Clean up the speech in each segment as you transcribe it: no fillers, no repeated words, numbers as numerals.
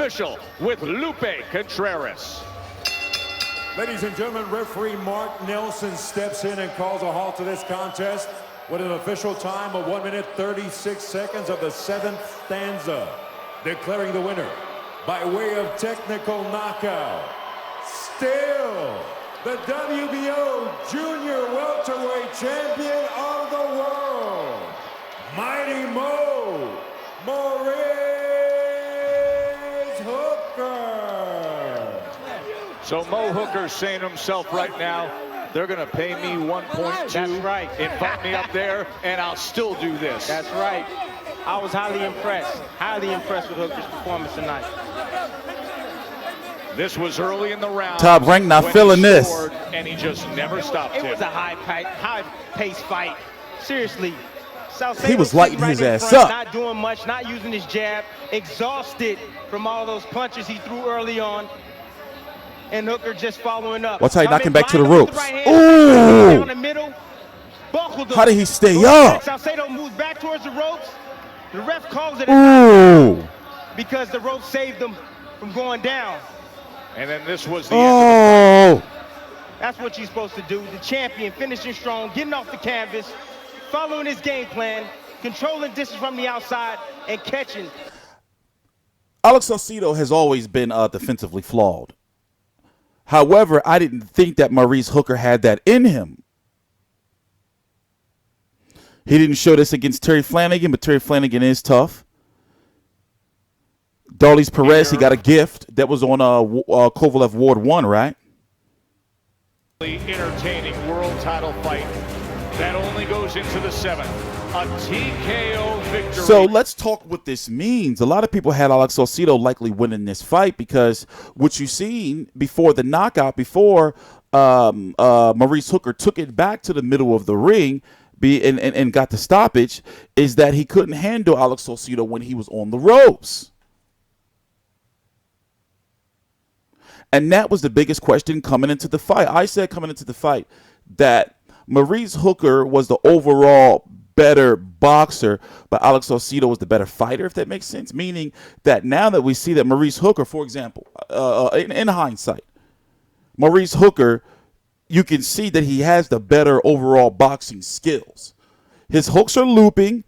official with Lupe Contreras. Ladies and gentlemen, referee Mark Nelson steps in and calls a halt to this contest with an official time of 1 minute 36 seconds of the 7th stanza, declaring the winner by way of technical knockout, still the WBO Junior Welterweight Champion of the world, Mighty Maurice Hooker. So Mo Hooker's saying to himself right now, they're going to pay me 1.2. That's right. Invite me up there, and I'll still do this. That's right. I was highly impressed with Hooker's performance tonight. This was early in the round. Top rank not feeling this. And he just never stopped It him. was a high-paced fight. Seriously. Saucedo He was lighting right his in ass front, up. Not doing much, not using his jab, exhausted from all those punches he threw early on. And Hooker just following up. Watch how he knock him back to the blind with ropes. right hand, down the middle, buckled him. How did he stay Goes up? back, Saucedo moves back towards the ropes. The ref calls it a Ooh. because the rope saved him from going down. And then this was the end. That's what you're supposed to do. The champion finishing strong, getting off the canvas, following his game plan, controlling distance from the outside, and catching. Alex Saucedo has always been defensively flawed. However, I didn't think that Maurice Hooker had that in him. He didn't show this against Terry Flanagan, but Terry Flanagan is tough. Darlis Perez, he got a gift that was on Kovalev Ward 1, right? Entertaining world title fight that only goes into the 7th. A TKO victory. So let's talk what this means. A lot of people had Alex Saucedo likely winning this fight because what you've seen before the knockout, before Maurice Hooker took it back to the middle of the ring and got the stoppage, is that he couldn't handle Alex Saucedo when he was on the ropes. And that was the biggest question coming into the fight. I said coming into the fight that Maurice Hooker was the overall better boxer, but Alex Saucedo was the better fighter, if that makes sense. Meaning that now that we see that Maurice Hooker, for example, in hindsight, Maurice Hooker, you can see that he has the better overall boxing skills. His hooks are looping.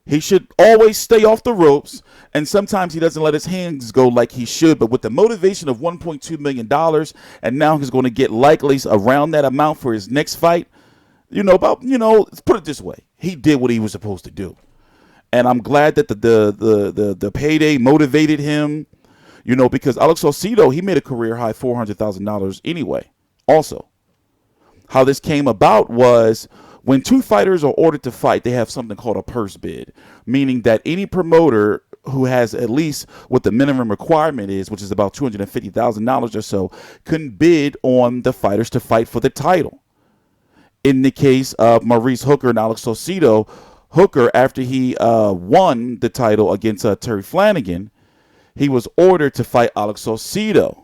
He should always stay off the ropes, and sometimes he doesn't let his hands go like he should. But with the motivation of $1.2 million, and now he's going to get likely around that amount for his next fight, let's put it this way. He did what he was supposed to do. And I'm glad that the payday motivated him, because Alex Saucedo, he made a career high $400,000 anyway. Also, how this came about was when two fighters are ordered to fight, they have something called a purse bid, meaning that any promoter who has at least what the minimum requirement is, which is about $250,000 or so, can bid on the fighters to fight for the title. In the case of Maurice Hooker and Alex Saucedo, Hooker, after he won the title against Terry Flanagan, he was ordered to fight Alex Saucedo.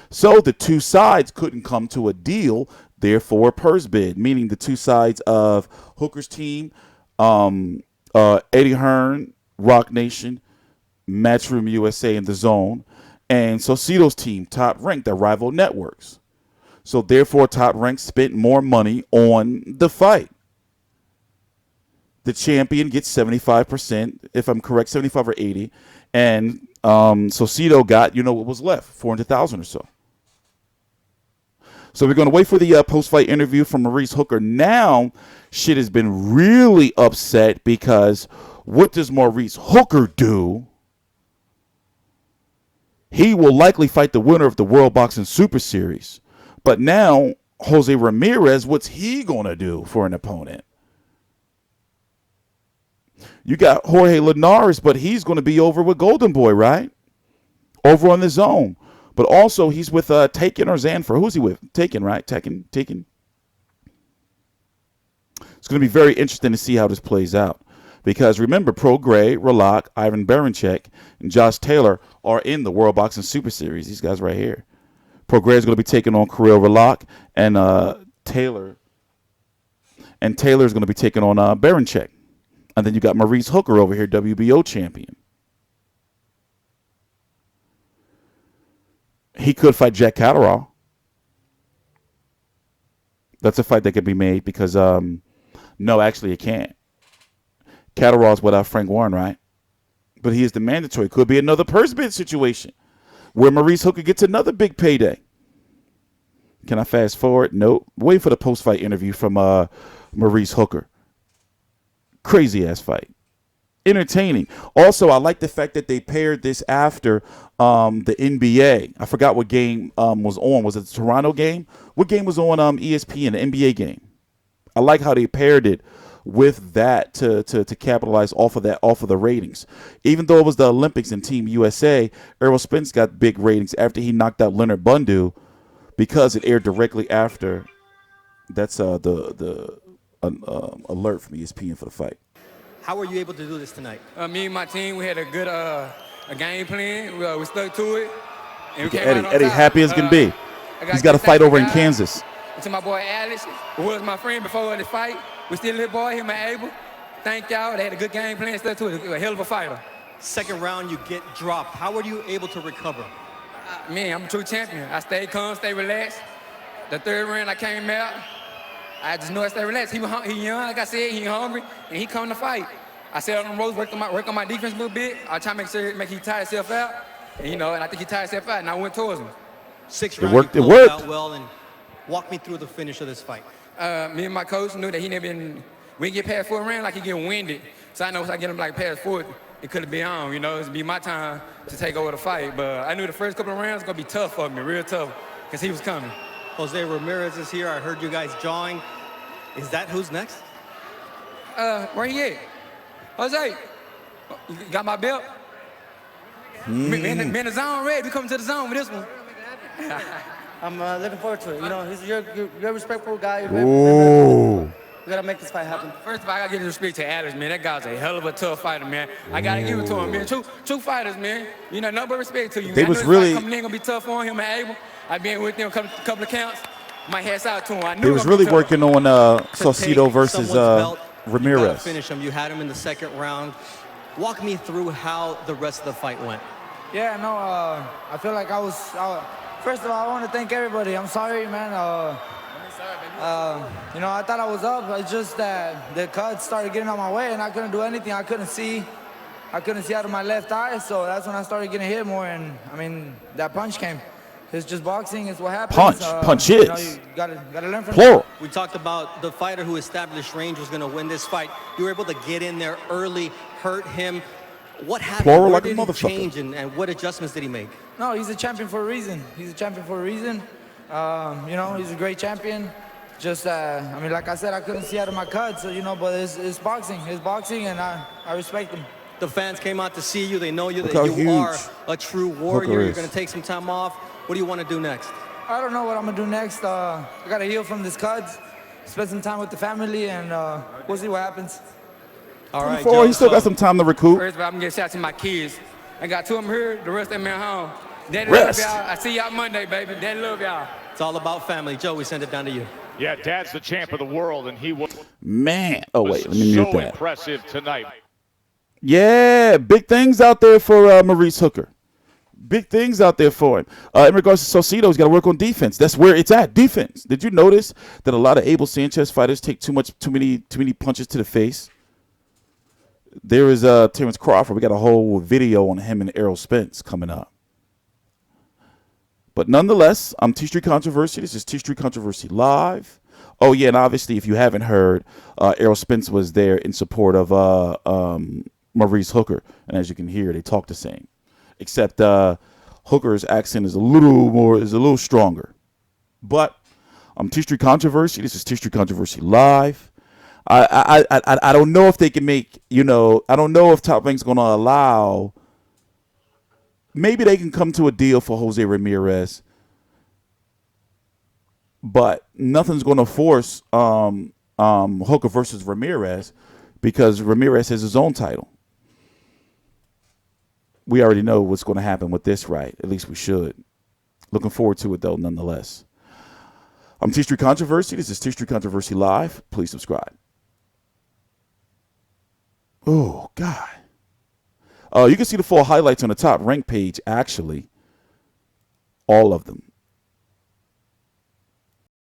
So the two sides couldn't come to a deal, therefore purse bid, meaning the two sides of Hooker's team, Eddie Hearn, Rock Nation, Matchroom USA and Dazn, and Saucedo's team, Top Rank, their rival networks. So therefore Top Rank spent more money on the fight. The champion gets 75%, if I'm correct, 75 or 80, and Saucedo got, what was left, 400,000 or so. So we're going to wait for the post-fight interview from Maurice Hooker. Now, shit has been really upset because what does Maurice Hooker do? He will likely fight the winner of the World Boxing Super Series. But now, Jose Ramirez, what's he going to do for an opponent? You got Jorge Linares, but he's going to be over with Golden Boy, right? Over on the zone. But also, he's with Taken or Zanfer. Who's he with? Taken, right? Taken. It's going to be very interesting to see how this plays out. Because remember, Pro Gray, Rolak, Ivan Barancek, and Josh Taylor are in the World Boxing Super Series. These guys right here. Pro Gray is going to be taking on Kirill Rolak, and Taylor. And Taylor is going to be taking on Barancek. And then you got Maurice Hooker over here, WBO champion. He could fight Jack Catterall. That's a fight that could be made because, no, actually it can't. Catterall's without Frank Warren, right? But he is the mandatory. Could be another purse bid situation where Maurice Hooker gets another big payday. Can I fast forward? Nope. Wait for the post-fight interview from Maurice Hooker. Crazy ass fight. Entertaining. Also, I like the fact that they paired this after the NBA. I forgot what game was on. Was it the Toronto game? What game was on ESPN, the NBA game? I like how they paired it with that to capitalize off of the ratings. Even though it was the Olympics and Team USA, Errol Spence got big ratings after he knocked out Leonard Bundu because it aired directly after. That's the alert from ESPN for the fight. How were you able to do this tonight? Me and my team, we had a good a game plan. We stuck to it. And we Eddie happy as can be. He's got a fight over in Kansas. And to my boy Alex, who was my friend before the fight. We still a little boy, him and Abel. Thank y'all. They had a good game plan, stuck to it. A hell of a fighter. Second round, you get dropped. How were you able to recover? Man, I'm a true champion. I stayed calm, stayed relaxed. The third round, I came out. I just knew I stayed relaxed. He young, like I said, he hungry, and he come to fight. I sat on the ropes, work on my defense a little bit. I try to make he tire himself out, and I think he tired himself out, and I went towards him. Sixth round, it you worked. Out well, and walk me through the finish of this fight. Me and my coach knew that we get past 4 rounds like he get winded. So I know if I get him like past 4, it could have been on, it'd be my time to take over the fight. But I knew the first couple of rounds was gonna be tough for me, real tough, because he was coming. Jose Ramirez is here. I heard you guys jawing. Is that who's next? Where he at? Jose, you got my belt? Me and the zone ready. We coming to the zone with this one. I'm looking forward to it. You're a respectful guy. Ooh. We gotta make this fight happen. First of all, I gotta give respect to Alex, man. That guy's a hell of a tough fighter, man. I gotta give it to him, man. Two fighters, man. Nothing but respect to you, man. They was really coming in gonna be tough on him and Abel. I've been with them a couple of counts. My hats out to him. I knew they was really working on Saucedo versus Ramirez. You gotta finish him. You had him in the second round. Walk me through how the rest of the fight went. Yeah, no, I feel like first of all, I want to thank everybody. I'm sorry, man. I thought I was up. It's just that the cuts started getting on my way, and I couldn't do anything. I couldn't see out of my left eye, so that's when I started getting hit more. And I mean, that punch came. It's just boxing. It's what happens. Punches. You gotta learn from Plural. that. We talked about the fighter who established range was going to win this fight. You were able to get in there early, hurt him. What happened? Plural Where like a did he motherfucker. change, and what adjustments did he make? No, he's a champion for a reason. He's a great champion. Just, like I said, I couldn't see out of my cut, so, but it's boxing. It's boxing, and I respect him. The fans came out to see you. They know you, Look that how you huge are a true warrior. Hooker You're is. going to take some time off. What do you want to do next? I don't know what I'm going to do next. I got to heal from this cut, spend some time with the family, and we'll see what happens. All right, Before Joe, he still got some time to recoup. First of all, I'm gonna get shout out to my kids. I got 2 of them here, the rest of them at home. Daddy Rest. love y'all. I see y'all Monday, baby. Daddy love y'all. It's all about family. Joe, we send it down to you. Yeah, Dad's the champ of the world, and he was Man. Oh, wait. Let me mute so that. impressive tonight. Yeah. Big things out there for Maurice Hooker. Big things out there for him. In regards to Saucedo, he's got to work on defense. That's where it's at, defense. Did you notice that a lot of Abel Sanchez fighters take too many punches to the face? There is Terrence Crawford. We got a whole video on him and Errol Spence coming up. But nonetheless, I'm TstreeT Controversy. This is TstreeT Controversy Live. Oh, yeah, and obviously, if you haven't heard, Errol Spence was there in support of Maurice Hooker. And as you can hear, they talk the same. Except Hooker's accent is a little stronger. But I'm TstreeT Controversy. This is TstreeT Controversy Live. I don't know if they can make, I don't know if Top Rank's going to allow. Maybe they can come to a deal for Jose Ramirez. But nothing's going to force Hooker versus Ramirez because Ramirez has his own title. We already know what's going to happen with this, right? At least we should. Looking forward to it, though, nonetheless. I'm TstreeT Controversy. This is TstreeT Controversy Live. Please subscribe. Oh, God. You can see the full highlights on the Top Rank page, actually. all of them.